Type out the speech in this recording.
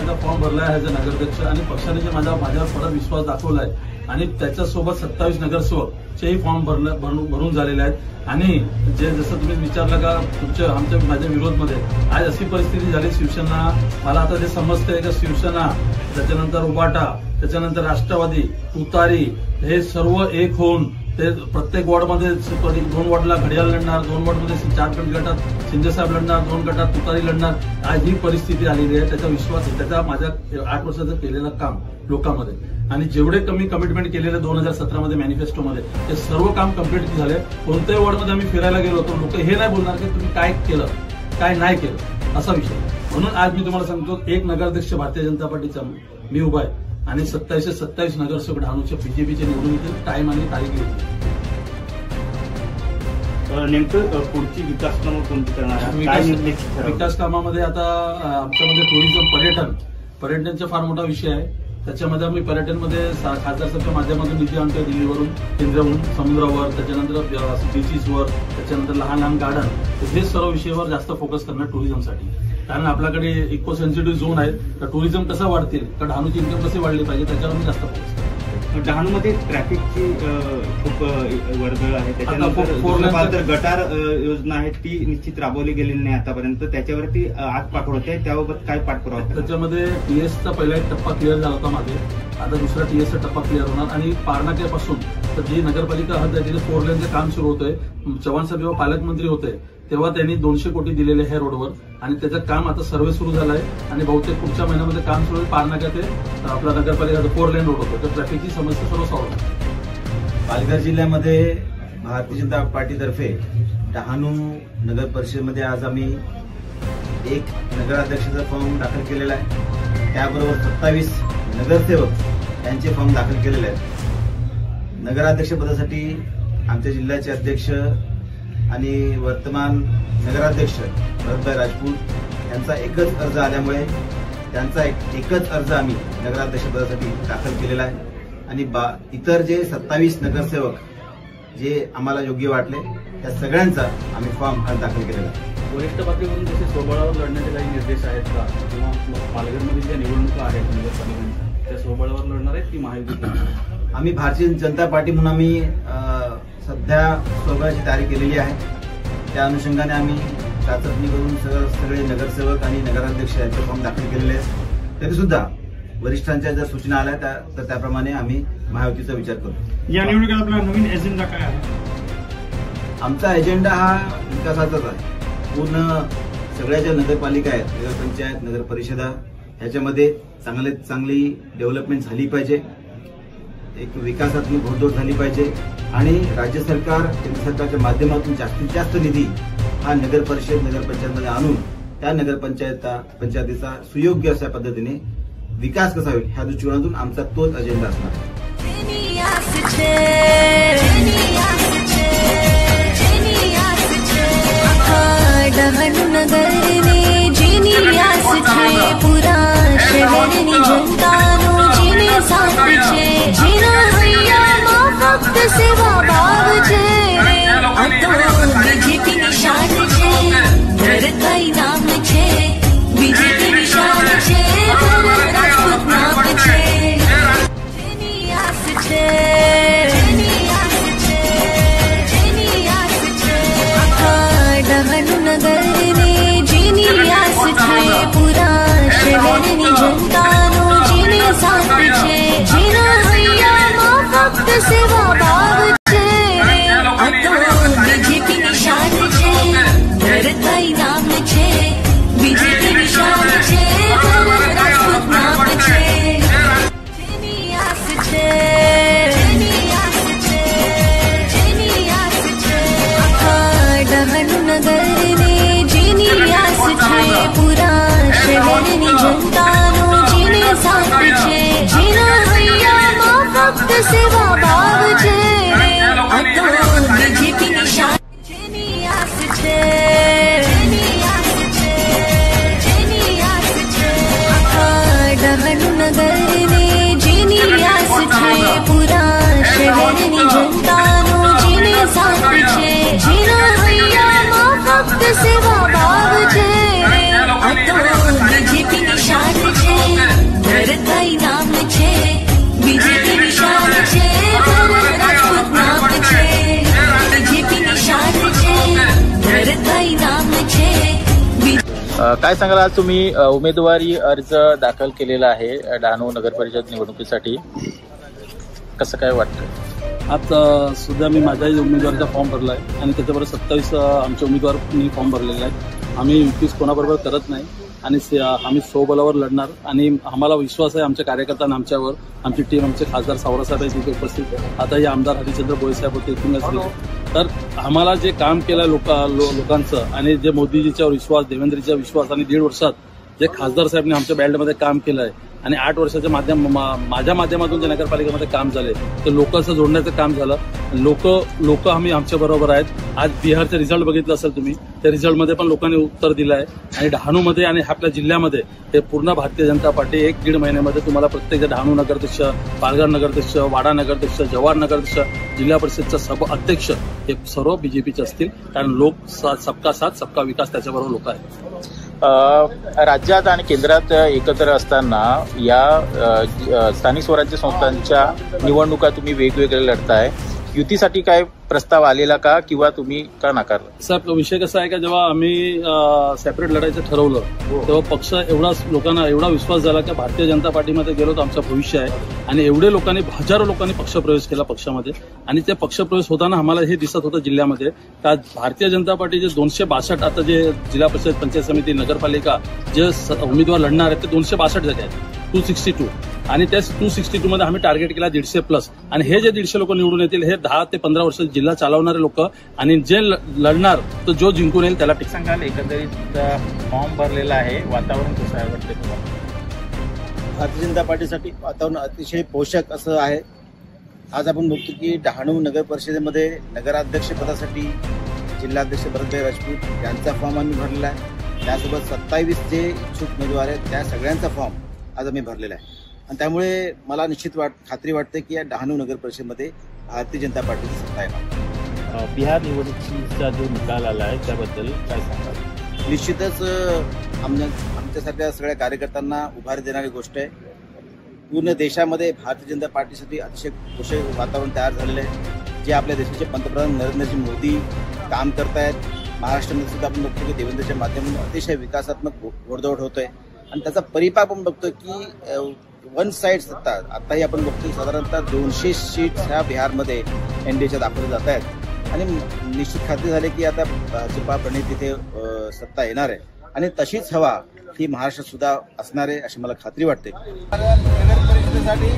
माझा फॉर्म भरला आहे ॲज अ नगराध्यक्ष आणि पक्षाने जे माझ्यावर परत विश्वास दाखवला आहे आणि त्याच्यासोबत 27 नगरसेवकचेही फॉर्म भरून झालेले आहेत आणि जे जसं तुम्ही विचारलं का माझ्या विरोधमध्ये आज अशी परिस्थिती झाली शिवसेना मला आता जे समजतंय का शिवसेना त्याच्यानंतर उबाटा त्याच्यानंतर राष्ट्रवादी तुतारी हे सर्व एक होऊन ते प्रत्येक वॉर्डमध्ये 2 वॉर्डला घड्याळ लढणार 2 वॉर्डमध्ये 4 गटात शिंदेसाहेब लढणार 2 गटात तुतारी लढणार आज ही परिस्थिती आलेली आहे त्याचा विश्वास आहे त्याचा माझ्या 8 वर्षाचं केलेलं काम लोकांमध्ये आणि जेवढे कमी कमिटमेंट केलेले 2017 मध्ये मॅनिफेस्टोमध्ये ते सर्व काम कम्प्लीट झाले कोणत्याही वॉर्डमध्ये आम्ही फिरायला गेलो होतो लोक हे नाही बोलणार की तुम्ही काय केलं काय नाही केलं असा विषय म्हणून आज मी तुम्हाला सांगतो एक नगराध्यक्ष भारतीय जनता पार्टीचा मी उभा आहे आणि 27 नगरसेवक डहाणूच्या बीजेपीचे निवडून येतील टाइम आणि तारीख येतील नेमकं पुढची विकास कामं कोणती करणार विकास कामामध्ये आता आमच्यामध्ये टुरिझम पर्यटनचा फार मोठा विषय आहे त्याच्यामध्ये आम्ही पर्यटनमध्ये खासदार साहेबच्या माध्यमातून निधी आणतोय दिल्लीवरून केंद्रावरून समुद्रावर त्याच्यानंतर बीचीसवर त्याच्यानंतर लहान गार्डन हे सर्व विषयावर जास्त फोकस करणार टुरिझमसाठी कारण आपल्याकडे इको सेन्सिटिव्ह झोन आहे तर टुरिझम कसं वाढतील तर डहाणूची इन्कम कशी वाढली पाहिजे त्याच्यावर मी जास्त फोकस करतो डहाणूमध्ये ट्रॅफिकची खूप वर्दळ आहे त्याच्यानंतर गटार योजना आहे ती निश्चित राबवली गेलेली नाही आतापर्यंत त्याच्यावरती आग पाठवत आहे त्याबाबत काय पाठपुरावा त्याच्यामध्ये टीएसचा पहिला एक टप्पा क्लिअर झाला होता मागे आता दुसरा टीएसचा टप्पा क्लिअर होणार आणि पारनाक्यापासून तर जी नगरपालिका हद्द आहे तिथे 4 लेनचं काम सुरू होतंय चव्हाण साहेब जेव्हा पालकमंत्री होते तेव्हा त्यांनी 200 कोटी दिलेले आहे रोडवर आणि त्याचं काम आता सर्वे सुरू झालं आहे आणि बहुतेक पुढच्या महिन्यामध्ये काम सुरू आहे पारनाका ते आपला नगरपालिका 4 लेन रोड होतो तर ट्रॅफिकची समस्या सर्व सॉल्व्ह आहे पालघर जिल्ह्यामध्ये भारतीय जनता पार्टीतर्फे डहाणू नगर परिषदेमध्ये आज आम्ही एक नगराध्यक्षाचा फॉर्म दाखल केलेला आहे त्याबरोबर 27 नगरसेवक यांचे फॉर्म दाखल केलेले आहेत नगराध्यक्षपदासाठी आमच्या जिल्ह्याचे अध्यक्ष आणि वर्तमान नगराध्यक्ष भरतभाई राजपूत यांचा एकच अर्ज आल्यामुळे त्यांचा एकच अर्ज आम्ही नगराध्यक्षपदासाठी दाखल केलेला आहे आणि इतर जे 27 नगरसेवक जे आम्हाला योग्य वाटले त्या सगळ्यांचा आम्ही फॉर्म आज दाखल केलेला आहे वरिष्ठ पातळीवरून जसे स्वबळावर लढण्याचे काही निर्देश आहेत का किंवा पालघरमध्ये ज्या निवडणुका आहेत नगरपालिकांच्या त्या स्वबळावर लढणार आहेत की महायुती आम्ही भारतीय जनता पार्टी म्हणून आम्ही सध्या स्वबळाची तयारी केलेली आहे त्या अनुषंगाने आम्ही चाचपणी करून सगळे नगरसेवक आणि नगराध्यक्ष यांचे फॉर्म दाखल केलेले आहेत तरी सुद्धा वरिष्ठांच्या जर सूचना आल्या तर त्याप्रमाणे आम्ही महायुतीचा विचार करू या निवडणुकीत आपला नवीन एजेंडा काय आहे आमचा एजेंडा हा विकासाचाच आहे पूर्ण सगळ्या ज्या नगरपालिका आहेत नगरपंचायत नगर परिषदा ह्याच्यामध्ये चांगली डेव्हलपमेंट झाली पाहिजे एक विकासात्मक घोडदौड झाली पाहिजे आणि राज्य सरकार केंद्र सरकारच्या माध्यमातून जास्तीत जास्त निधी हा नगर परिषद नगरपंचायतमध्ये आणून त्या पंचायतीचा सुयोग्य अशा पद्धतीने विकास कसा होईल ह्या दृष्टिकोनातून आमचा तोच अजेंडा असणार डहाणू नगर ने जीनी आस छे पूरा शहर ની જનતાનો જીને સાથ છે જીના હૈયામાં ફક્ત સેવા ભાવ છે આ તો બીજેપી ની શાન છે ભરતભાઈ નામ છે બીજેપી ની શાન છે ભરત રાજપૂત નામ છે જેની આસ છે डहाणू नगर ने जीनी आस छे पूरा शहर ની જનતાનો જીને સાથ છે જીના હૈયામાં ફક્ત સેવા ભાવ છે આ તો બીજેપી ની શાન છે ભરતભાઈ નામ છે બીજેપી ની શાન છે ભરત રાજપૂત નામ છે જેની આસ છે डहाणू नगर ने जीनी आस छे पूरा शहर ની જનતાનો જીને સાથ છે જીના હૈયામાં ફક્ત સેવા ભાવ છે આ તો બીજેપી ની શાન જેની આસ છે डहाणू नगर ने जीनी आस छे पूरा शहर ની જનતાનો જીને સાથ છે જીના હૈયામાં ફક્ત સેવા ભાવ છે આ તો બીજેપી ની શાન काय सांगाल, आज तुम्ही उमेदवारी अर्ज दाखल केलेला आहे डहाणू नगर परिषद निवडणुकीसाठी, कसं काय वाटतं? आज सुद्धा मी माझ्याही उमेदवारीचा फॉर्म भरला आहे आणि त्याच्याबरोबर 27 आमचे उमेदवारांनी फॉर्म भरलेले आहेत. आम्ही युतीच कोणाबरोबर करत नाही आणि आम्ही स्वबलावर लढणार आणि आम्हाला विश्वास आहे आमच्या कार्यकर्त्यांना आमच्यावर. आमची टीम, आमचे खासदार सावरासाहेब आहेत तिथे उपस्थित, आता हे आमदार हरिश्चंद्र बोळेसाहेब होते इथून असतील. तर आम्हाला जे काम केलं लोकांचं आणि जे मोदीजीच्यावर विश्वास, देवेंद्रजीचा विश्वास आणि 1.5 वर्षात जे खासदार साहेबने आमच्या बॅल्टमध्ये काम केलं आहे आणि 8 वर्षाच्या माझ्या माध्यमातून जे नगरपालिकेमध्ये काम झाले ते लोकांचं जोडण्याचं काम झालं. लोक आम्ही आमच्या बरोबर आहेत. आज बिहारचे रिझल्ट बघितलं असेल तुम्ही, त्या रिझल्टमध्ये पण लोकांनी उत्तर दिलं आहे आणि डहाणूमध्ये आणि आपल्या जिल्ह्यामध्ये हे पूर्ण भारतीय जनता पार्टी 1-1.5 महिन्यामध्ये तुम्हाला प्रत्येक डहाणू नगराध्यक्ष, पालघर नगराध्यक्ष, वाडा नगराध्यक्ष, जव्हार नगराध्यक्ष, जिल्हा परिषदचा सभा अध्यक्ष हे सर्व बीजेपीचे असतील. कारण लोक सबका साथ सबका विकास त्याच्याबरोबर लोक आहेत. राज्यात आणि केंद्रात एकत्र असताना या स्थानिक स्वराज्य संस्थांच्या निवडणुका तुम्ही वेगवेगळे लढताय. युतीसाठी काय प्रस्ताव आलेला का किंवा तुम्ही का नाकारला? साहेब, विषय कसा आहे का जेव्हा आम्ही सेपरेट लढायचं ठरवलं तेव्हा पक्ष लोकांना एवढा विश्वास झाला की भारतीय जनता पार्टीमध्ये गेलो तर आमचं भविष्य आहे आणि एवढे लोकांनी, हजारो लोकांनी पक्षप्रवेश केला पक्षामध्ये आणि ते पक्षप्रवेश होताना आम्हाला हे दिसत होतं जिल्ह्यामध्ये का भारतीय जनता पार्टीचे 262 आता जे जिल्हा परिषद, पंचायत समिती, नगरपालिका जे उमेदवार लढणार आहेत ते 262 जागे आहेत, 262 आणि त्या 262 मध्ये आम्ही टार्गेट केला 150+ आणि हे जे 150 लोक निवडून येतील हे 10 ते 15 वर्ष जिल्हा चालवणारे लोक आणि जे लढणार तर जो जिंकून येईल त्याला टिक. सांगाल, एकंदरीत फॉर्म भरलेला आहे, वातावरण कसं आहे वाटतं तुम्हाला? भारतीय जनता पार्टीसाठी वातावरण अतिशय पोषक असं आहे. आज आपण बघतो की डहाणू नगर परिषदेमध्ये नगराध्यक्ष पदासाठी जिल्हाध्यक्ष भरतभाई राजपूत यांचा फॉर्म आम्ही भरलेला आहे. त्यासोबत 27 जे इच्छुक उमेदवार आहेत त्या सगळ्यांचा फॉर्म आज आम्ही भरलेला आहे आणि त्यामुळे मला निश्चित खात्री वाटते की या डहाणू नगर परिषदेमध्ये भारतीय जनता पार्टीची सत्ता आहे. बिहार निवडणुकीचा जो निकाल आला आहे त्याबद्दल काय सांगाल? निश्चितच आमच्यासारख्या सगळ्या कार्यकर्त्यांना उभारी देणारी गोष्ट आहे. पूर्ण देशामध्ये भारतीय जनता पार्टीसाठी अतिशय पोषक वातावरण तयार झालेलं आहे. जे आपल्या देशाचे पंतप्रधान नरेंद्रजी मोदी काम करतायत. महाराष्ट्रामध्ये सुद्धा आपण बघतो की देवेंद्रच्या माध्यमातून अतिशय विकासात्मक घोडदौड होतोय आणि त्याचा परिपाक आपण बघतो की वन साईड सत्ता आताही आपण बघतो साधारणतः 200 सीट्स ह्या बिहारमध्ये एनडीएच्या दाखवल्या जात आहेत आणि निश्चित खात्री झाली की आता भाजपा प्रणित तिथे सत्ता येणार आहे आणि तशीच हवा ही महाराष्ट्रात सुद्धा असणार आहे अशी मला खात्री वाटते. नगर परिषदेसाठी